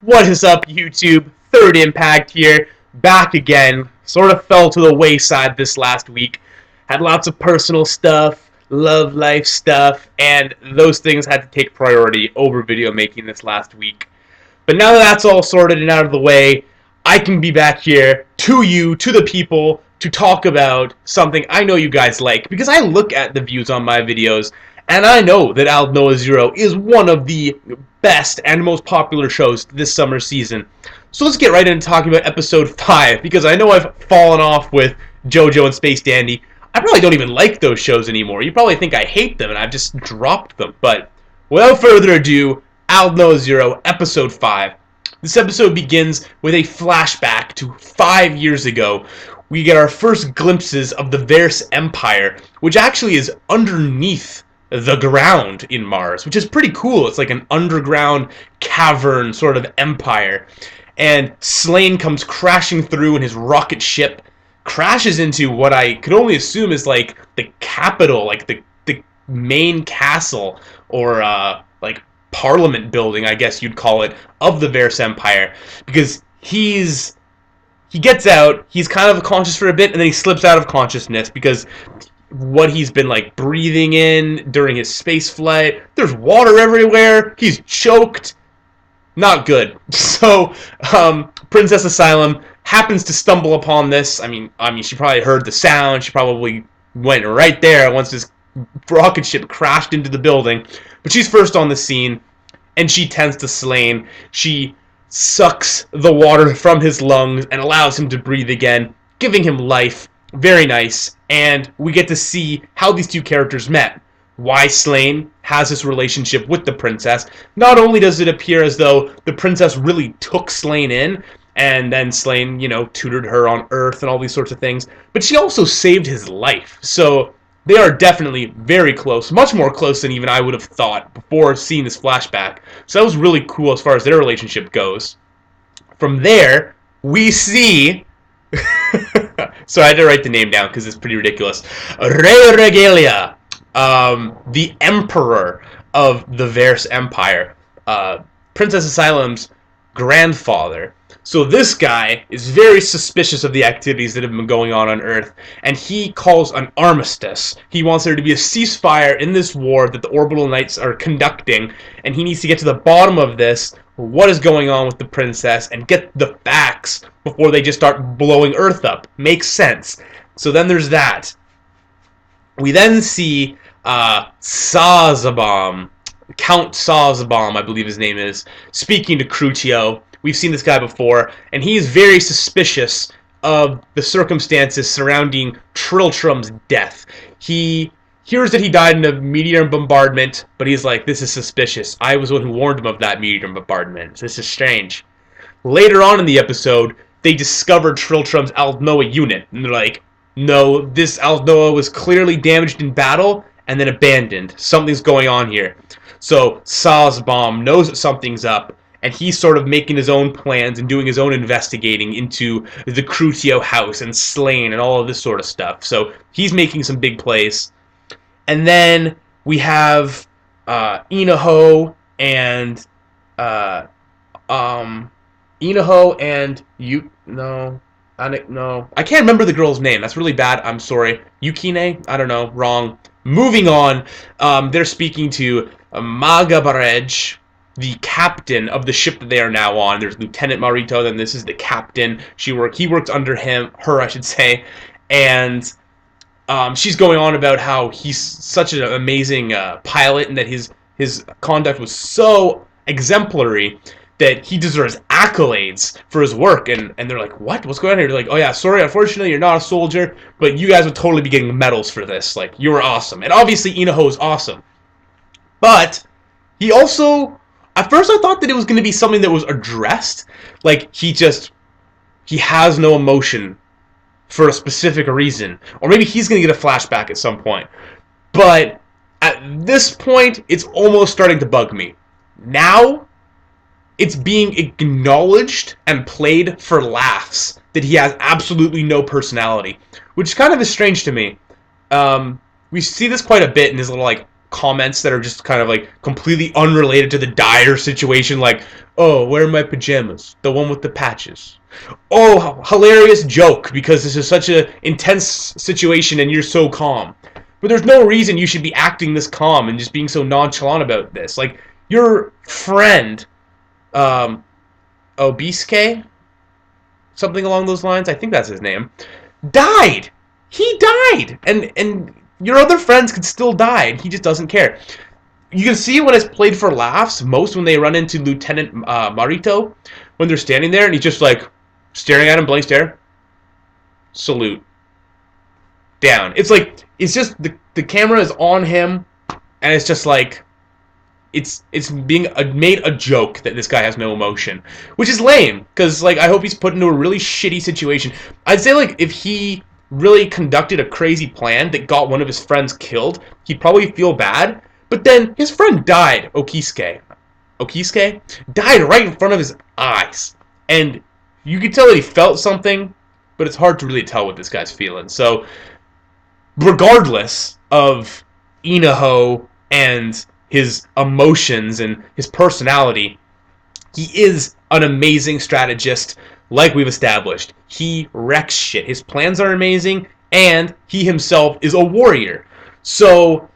What is up, YouTube? Third Impact here, back again. Sort of fell to the wayside this last week. Had lots of personal stuff, love life stuff, and those things had to take priority over video making this last week. But now that that's all sorted and out of the way, I can be back here to you, to the people, to talk about something I know you guys like. Because I look at the views on my videos, and I know that Aldnoah Zero is one of the best and most popular shows this summer season. So let's get right into talking about episode 5, because I know I've fallen off with JoJo and Space Dandy. I probably don't even like those shows anymore. You probably think I hate them and I've just dropped them. But without further ado, Aldnoah Zero, episode 5. This episode begins with a flashback to 5 years ago. We get our first glimpses of the Verse Empire, which actually is underneath the ground in Mars, which is pretty cool. It's like an underground cavern sort of empire. And Slane comes crashing through in his rocket ship, crashes into what I could only assume is like the capital, like the main castle, or like parliament building, I guess you'd call it, of the Verse Empire, because he gets out, he's kind of conscious for a bit, and then he slips out of consciousness because what he's been like breathing in during his space flight, there's water everywhere, he's choked. Not good. So, Princess Asylum happens to stumble upon this. I mean, she probably heard the sound. She probably went right there once this rocket ship crashed into the building. But she's first on the scene, and she tends to Slane. She sucks the water from his lungs and allows him to breathe again, giving him life. Very nice. And we get to see how these two characters met. Why Slane has this relationship with the princess. Not only does it appear as though the princess really took Slane in, and then Slane, tutored her on Earth and all these sorts of things, but she also saved his life. So they are definitely very close, much more close than even I would have thought before seeing this flashback. So that was really cool as far as their relationship goes. From there, we see... So I had to write the name down because it's pretty ridiculous. Rey Regalia, the emperor of the Verse Empire, Princess Asylum's grandfather. So this guy is very suspicious of the activities that have been going on Earth, and he calls an armistice. He wants there to be a ceasefire in this war that the Orbital Knights are conducting, and he needs to get to the bottom of this, what is going on with the princess, and get the facts before they just start blowing Earth up. Makes sense. So then there's that. We then see Sazabam, Count Sazabam, I believe his name is, speaking to Crucio. We've seen this guy before, and he is very suspicious of the circumstances surrounding Triltrum's death. He hears that he died in a meteor bombardment, but he's like, this is suspicious. I was the one who warned him of that meteor bombardment. This is strange. Later on in the episode, they discover Triltrum's Aldnoah unit, and they're like, no, this Aldnoah was clearly damaged in battle and then abandoned. Something's going on here. So Sazbom knows that something's up, and he's sort of making his own plans and doing his own investigating into the Crucio house and Slane and all of this sort of stuff. So he's making some big plays. And then we have Inaho and Inaho and I can't remember the girl's name. That's really bad. I'm sorry. Yukine? I don't know. Wrong. Moving on, they're speaking to Magabarej, the captain of the ship that they are now on. There's Lieutenant Marito, then this is the captain. He works under her, I should say. And she's going on about how he's such an amazing pilot and that his conduct was so exemplary that he deserves accolades for his work, and they're like, what? What's going on here? They're like, oh yeah, sorry, unfortunately you're not a soldier, but you guys would totally be getting medals for this. Like, you were awesome. And obviously Inaho is awesome. But he also, at first I thought that it was going to be something that was addressed. Like, he has no emotion for a specific reason. Or maybe he's going to get a flashback at some point. But at this point, it's almost starting to bug me. Now, it's being acknowledged and played for laughs that he has absolutely no personality, which kind of is strange to me. We see this quite a bit in his little like comments that are just kind of like completely unrelated to the dire situation, like, oh, where are my pajamas? The one with the patches. Oh, hilarious joke because this is such an intense situation and you're so calm. But there's no reason you should be acting this calm and just being so nonchalant about this. Like, your friend, Obiske, something along those lines, I think that's his name, died. He died. And your other friends could still die, and he just doesn't care. You can see when it's played for laughs most when they run into Lieutenant Marito, when they're standing there, and he's just like, staring at him, blank stare, salute, down. It's like, it's just, the camera is on him, and it's just like, it's being made a joke that this guy has no emotion, which is lame, because, like, I hope he's put into a really shitty situation. I'd say, like, if he really conducted a crazy plan that got one of his friends killed, he'd probably feel bad, but then his friend died, Okiske, died right in front of his eyes, and you could tell that he felt something, but it's hard to really tell what this guy's feeling. So, regardless of Inaho and his emotions and his personality, he is an amazing strategist, like we've established. He wrecks shit. His plans are amazing, and he himself is a warrior. So,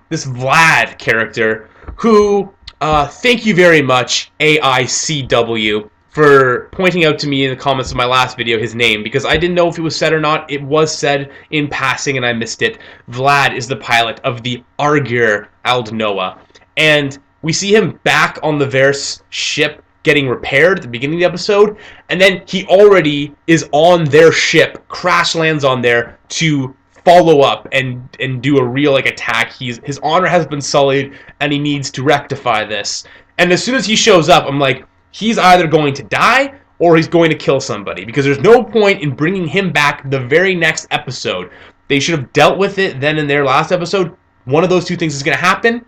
this Vlad character, who, thank you very much, AICW, for pointing out to me in the comments of my last video his name, because I didn't know if it was said or not. It was said in passing and I missed it. Vlad is the pilot of the Argyr Aldnoah, and we see him back on the Verse ship getting repaired at the beginning of the episode, and then he already is on their ship, crash lands on there to follow up and do a real, like, attack. His honor has been sullied, and he needs to rectify this. And as soon as he shows up, I'm like, he's either going to die or he's going to kill somebody, because there's no point in bringing him back the very next episode. They should have dealt with it then in their last episode. One of those two things is going to happen,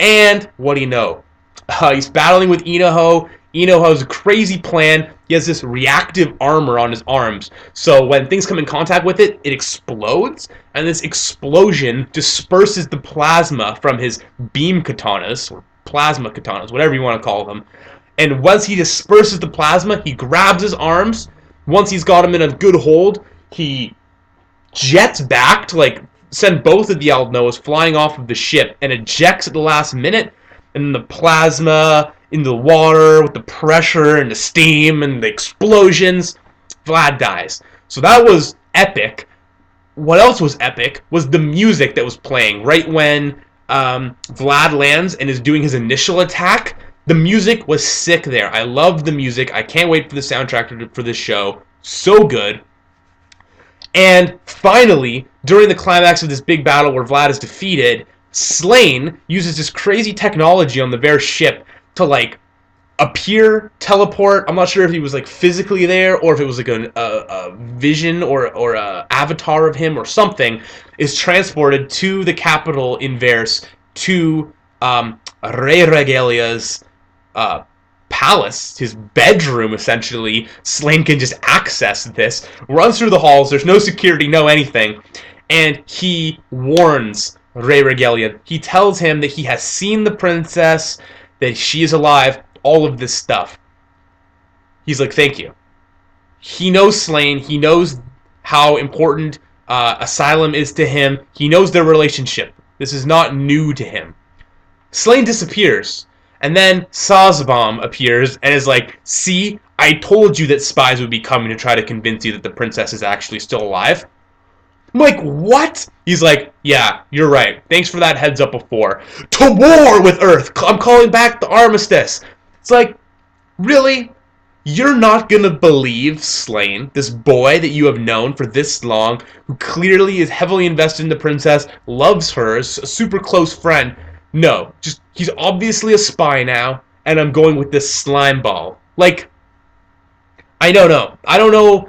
and what do you know? He's battling with Inaho. Inaho has a crazy plan. He has this reactive armor on his arms, so when things come in contact with it, it explodes, and this explosion disperses the plasma from his beam katanas, or plasma katanas, whatever you want to call them. And once he disperses the plasma, he grabs his arms. Once he's got him in a good hold, he jets back to, like, send both of the Aldnoahs flying off of the ship and ejects at the last minute. And the plasma in the water with the pressure and the steam and the explosions, Vlad dies. So that was epic. What else was epic was the music that was playing right when Vlad lands and is doing his initial attack. The music was sick there. I loved the music. I can't wait for the soundtrack for this show. So good. And finally, during the climax of this big battle where Vlad is defeated, Slain uses this crazy technology on the Verse ship to, like, appear, teleport. I'm not sure if he was, like, physically there or if it was like a vision or a avatar of him or something, is transported to the capital in Verse, to Rey Regelia's palace, his bedroom, essentially. Slain can just access this, runs through the halls, there's no security, no anything, and he warns Rey Regelia. He tells him that he has seen the princess, that she is alive, all of this stuff. He's like, thank you. He knows Slain, he knows how important Asylum is to him, he knows their relationship. This is not new to him. Slain disappears. And then Sazbom appears and is like, see, I told you that spies would be coming to try to convince you that the princess is actually still alive. I'm like, what? He's like, yeah, you're right. Thanks for that heads up before. To war with Earth! I'm calling back the armistice! It's like, really? You're not gonna believe Slain, this boy that you have known for this long, who clearly is heavily invested in the princess, loves her, is a super close friend. No, just, he's obviously a spy now, and I'm going with this slime ball. Like, I don't know. I don't know.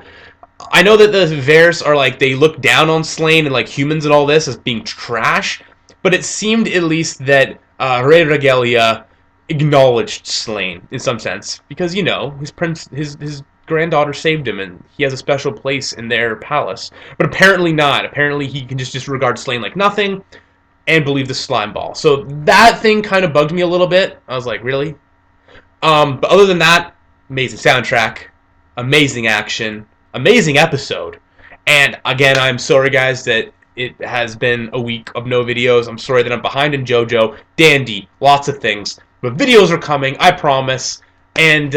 I know that the Verse are, like, they look down on Slain and, like, humans and all this as being trash, but it seemed at least that Rey Regelia acknowledged Slain in some sense, because, you know, his granddaughter saved him, and he has a special place in their palace. But apparently not. Apparently he can just disregard Slain like nothing. and believe the slime ball. So that thing kind of bugged me a little bit. I was like, really? But other than that, amazing soundtrack, amazing action, amazing episode. And again, I'm sorry, guys, that it has been a week of no videos. I'm sorry that I'm behind in JoJo, Dandy, lots of things. But videos are coming, I promise. And,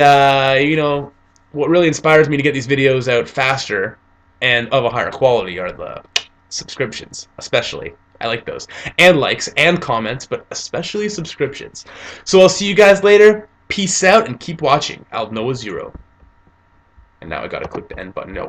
what really inspires me to get these videos out faster and of a higher quality are the subscriptions, especially. I like those. And likes and comments, but especially subscriptions. So I'll see you guys later. Peace out and keep watching Aldnoah 0. And now I gotta click the end button. No,